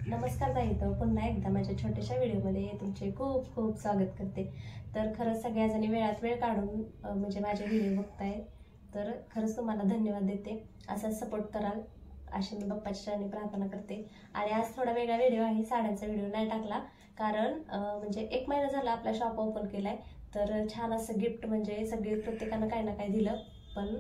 नमस्कार ताई, पुन्हा एकदा माझ्या छोट्याशा व्हिडिओमध्ये तुमचे खूप खूप स्वागत करते। तर खरंच सगळ्याजणी वेळात वेळ काढून म्हणजे माझे व्हिडिओ बघताय, तर खरंच तुम्हाला धन्यवाद देते। असाच सपोर्ट कराल अशी मी बाप्पाच्या चरणी प्रार्थना करते। आणि आज थोडा वेगळा व्हिडिओ आहे, साड्यांचा व्हिडिओ नाही टाकला कारण म्हणजे 1 महिना झाला आपला शॉप ओपन केलाय, तर छान असं गिफ्ट म्हणजे सगळे प्रत्येकानं काही ना काही दिलं, पण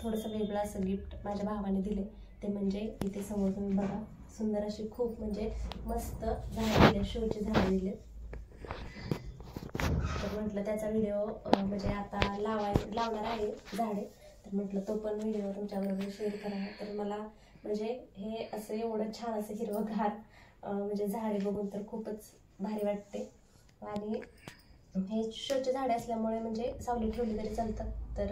थोडंसं वेगळं असं गिफ्ट माझ्या भावाने दिले। ते म्हणजे इथे समोर तुम्ही बघा, सुंदर अशी खूप म्हणजे मस्त झाडे दिले, शोची झाडे दिले। तर म्हटलं त्याचा व्हिडिओ म्हणजे आता लावणार आहे झाडे, तर म्हटलं तो पण व्हिडिओ तुमच्याबरोबर शेअर करावा। तर मला म्हणजे हे असं एवढं छान असं हिरवंगार म्हणजे झाडे बघून तर खूपच भारी वाटते। आणि हे शोचे झाडे असल्यामुळे म्हणजे सावली ठेवली तरी चालतात। तर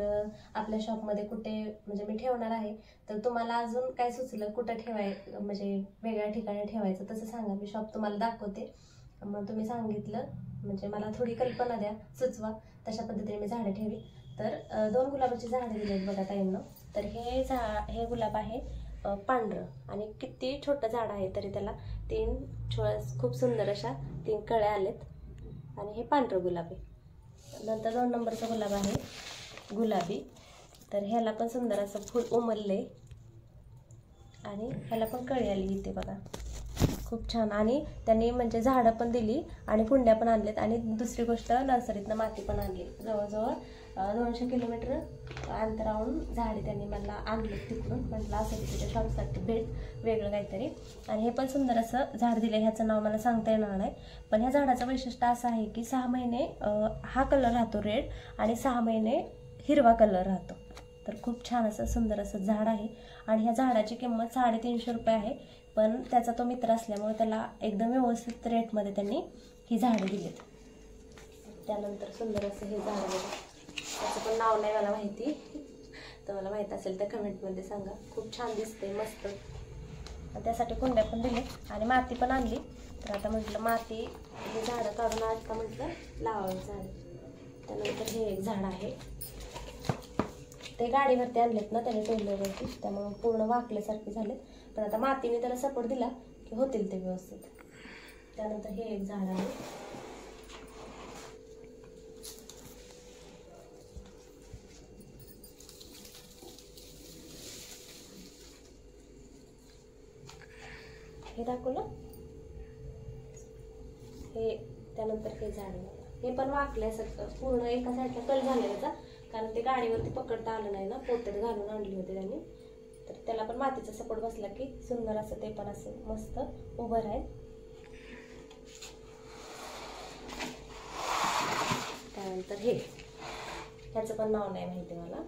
आपल्या शॉपमध्ये कुठे म्हणजे मी ठेवणार आहे, तर तुम्हाला अजून काय सुचलं कुठं म्हणजे वेगळ्या ठिकाणी ठेवायचं तसं सांगा, मी शॉप तुम्हाला दाखवते। मग तुम्ही सांगितलं म्हणजे मला थोडी कल्पना द्या, सुचवा, तशा पद्धतीने मी झाडे ठेवी। तर 2 गुलाबाची झाडे दिलेत बघा ताईंना। तर हे गुलाब आहे पांढरं, आणि किती छोटं झाड आहे तरी त्याला 3 खूप सुंदर अशा 3 कळ्या आलेत। आणि हे पांढरं गुलाब आहे। नंतर 2 नंबरचा गुलाब आहे गुलाबी, तर ह्याला पण सुंदर असं फूल उमलले आणि ह्याला पण कळी आली इथे बघा, खूप छान। आणि त्यांनी म्हणजे झाडं पण दिली आणि कुंड्या पण आणलेत, आणि दुसरी गोष्ट नर्सरीतनं माती पण आणली। जवळजवळ 200 किलोमीटर अंतरावरून झाडे त्यांनी मला आणले तिकडून। म्हटलं असं तिच्या शॉपसाठी भेट वेगळं काहीतरी। आणि हे पण सुंदर असं झाड दिलं, ह्याचं नाव मला सांगता येणार नाही, पण ह्या झाडाचं वैशिष्ट्य असं आहे की 6 महिने हा कलर राहतो रेड, आणि 6 महिने हिरवा कलर राहतो। तर खूप छान असं सुंदर असं झाड आहे। आणि ह्या झाडाची किंमत 350 रुपये आहे, पण त्याचा तो मित्र असल्यामुळे त्याला एकदम व्यवस्थित रेटमध्ये त्यांनी ही झाडं दिलीत। त्यानंतर सुंदर असं हे झाड आहे, त्याचं पण नाव नाही मला माहिती, तर मला माहीत असेल तर कमेंटमध्ये सांगा। खूप छान दिसते, मस्त। त्यासाठी कुंड्या पण दिले आणि माती पण आणली। तर आता म्हटलं माती हे झाडं काढून आता म्हटलं लावावं झाड। त्यानंतर हे एक झाड आहे, ते गाडीवरती आणलेत ना त्याने टोलवरती, त्यामुळे पूर्ण वाकल्यासारखे झाले, पण आता मातीने त्याला सपोर्ट दिला की होतील ते व्यवस्थित। त्यानंतर हे एक झाड आहे, हे दाखवलं हे। त्यानंतर हे झाड आहे, हे पण वाकल्यासारखं पूर्ण एका साईडला कल झालेला, कारण ते गाडीवरती पकडता आलं नाही ना, पोत्यात घालून आणली होती त्यांनी। तर त्याला पण मातीचा सपोर्ट बसला की सुंदर असं ते पण असं मस्त उभं राहील। त्यानंतर ह्याचं पण नाव नाही माहिती मला,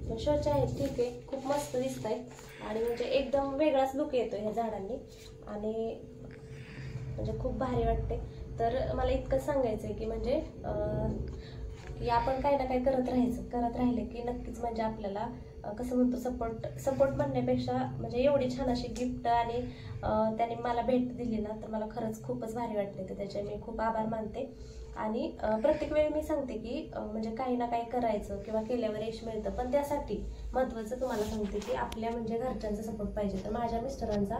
पण शोचे आहेत, ठीक आहे, खूप मस्त दिसत आहे। आणि म्हणजे एकदम वेगळाच लुक येतो ह्या झाडांनी, आणि म्हणजे खूप भारी वाटते। तर मला इतकं सांगायचं आहे की म्हणजे की आपण काही ना काही करत राहिले की नक्कीच म्हणजे आपल्याला कसं म्हणतो सपोर्ट म्हणण्यापेक्षा म्हणजे एवढी छान अशी गिफ्ट आणि त्याने मला भेट दिली ना, तर मला खरंच खूपच भारी वाटले, तर त्याचे मी खूप आभार मानते। आणि प्रत्येक वेळी मी सांगते की म्हणजे काही ना काही करायचं किंवा केल्यावर यश मिळतं, पण त्यासाठी महत्त्वाचं तुम्हाला सांगते की आपल्या म्हणजे घरच्यांचा सपोर्ट पाहिजे। तर माझ्या मिस्टरांचा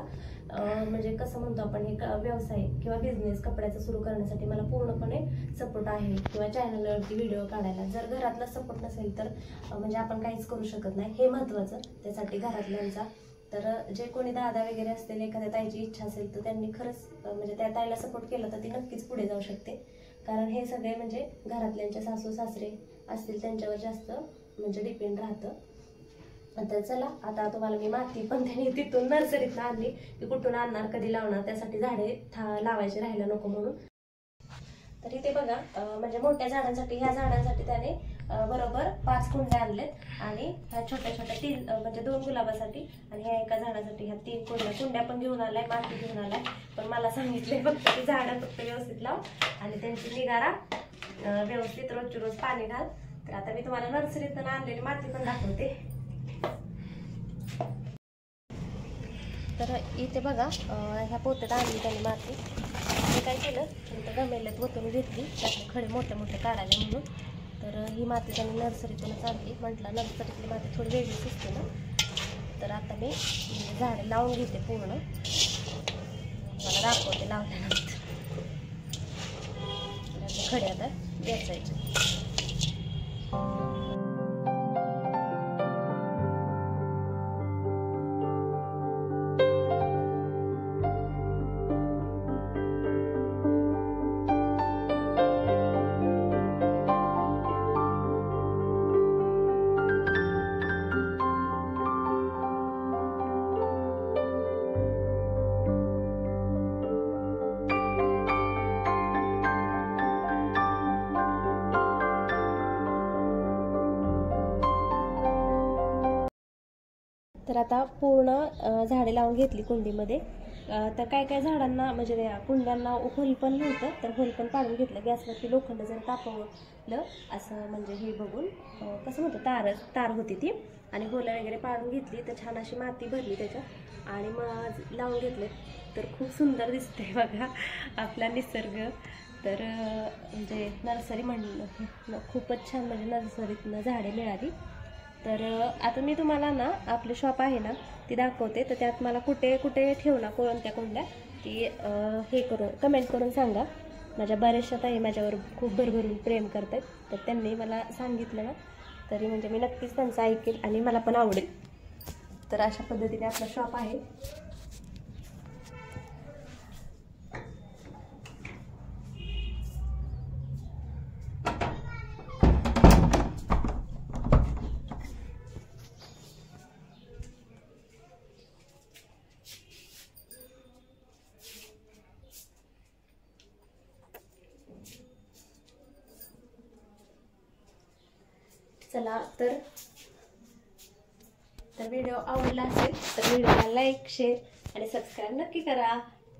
म्हणजे कसं म्हणतो आपण हे व्यवसाय किंवा बिझनेस कपड्याचा सुरू करण्यासाठी मला पूर्णपणे सपोर्ट आहे, किंवा चॅनलवरती व्हिडिओ काढायला जर घरातला सपोर्ट नसेल तर म्हणजे आपण काहीच करू शकत नाही, हे महत्त्वाचं त्यासाठी घरातल्यांचा। तर जे कोणी दादा वगैरे असतील, एखाद्या ताईची इच्छा असेल तर त्यांनी खरंच म्हणजे त्या ताईला सपोर्ट केला तर ती नक्कीच पुढे जाऊ शकते, कारण हे सगळे म्हणजे घरातल्यांचे सासू सासरे असतील त्यांच्यावर जास्त म्हणजे डिपेंड राहतं। तर चला, आता तुम्हाला मी माती पण त्यांनी तिथून नर्सरीतनं आणली, की कुठून आणणार, कधी लावणार, त्यासाठी झाडे लावायचे राहायला नको म्हणून। तर इथे बघा म्हणजे मोठ्या झाडांसाठी, ह्या झाडांसाठी त्याने बरोबर 5 कुंड्या आणलेत, आणि ह्या छोट्या छोट्या 3 म्हणजे 2 गुलाबासाठी, आणि ह्या एका झाडासाठी ह्या 3 कुंड्या पण घेऊन आलाय, माती घेऊन आलाय। पण मला सांगितलंय फक्त की झाडं फक्त व्यवस्थित लाव आणि त्यांची निगारा व्यवस्थित रोजची रोज पाणी घाल। तर आता मी तुम्हाला नर्सरीतून आणलेली माती पण दाखवते। तर इथे बघा ह्या पोत्यात आणली त्याने माती, मी काय केलं तर गमेल्यात ओतून घेतली, त्यातले खडे मोठे मोठे काढाले म्हणून। तर ही माती त्यांनी नर्सरीतूनच आणली, म्हटलं नर्सरीतली माती थोडी वेगळीच असते ना। तर आता मी झाडं लावून घेते पूर्ण, मला दाखवते लावल्यानंतर. खडे आता बेसायचे. तर आता पूर्ण झाडे लावून घेतली कुंडीमध्ये. तर काय काय झाडांना म्हणजे कुंड्यांना होल पण नव्हतं, तर होल पण पाडून घेतलं. गॅसवरती लोखंड जर तापवलं असं म्हणजे हे बघून कसं म्हणतं तार होती ती, आणि होलं वगैरे पाडून घेतली. तर छान अशी माती भरली त्याच्यात आणि मग लावून घेतले. तर खूप सुंदर दिसते बघा आपला निसर्ग. तर म्हणजे नर्सरी म्हणलं खूपच छान, म्हणजे नर्सरीतनं झाडे मिळाली. तर आता मी तुम्हाला ना आपले शॉप आहे ना ती दाखवते. तर त्यात मला कुठे कुठे ठेवणार कोणत्या कुंड्या ती हे करून कमेंट करून सांगा. माझ्या बऱ्याचशा ताई माझ्यावर खूप भरभरून प्रेम करतात, तर त्यांनी मला सांगितलं ना तरी म्हणजे मी नक्कीच त्यांचं ऐकेल आणि मला पण आवडेल. तर अशा पद्धतीने आपला शॉप आहे. चला तर व्हिडिओ आवडला असेल तर व्हिडिओला लाईक, शेअर आणि सबस्क्राईब नक्की करा.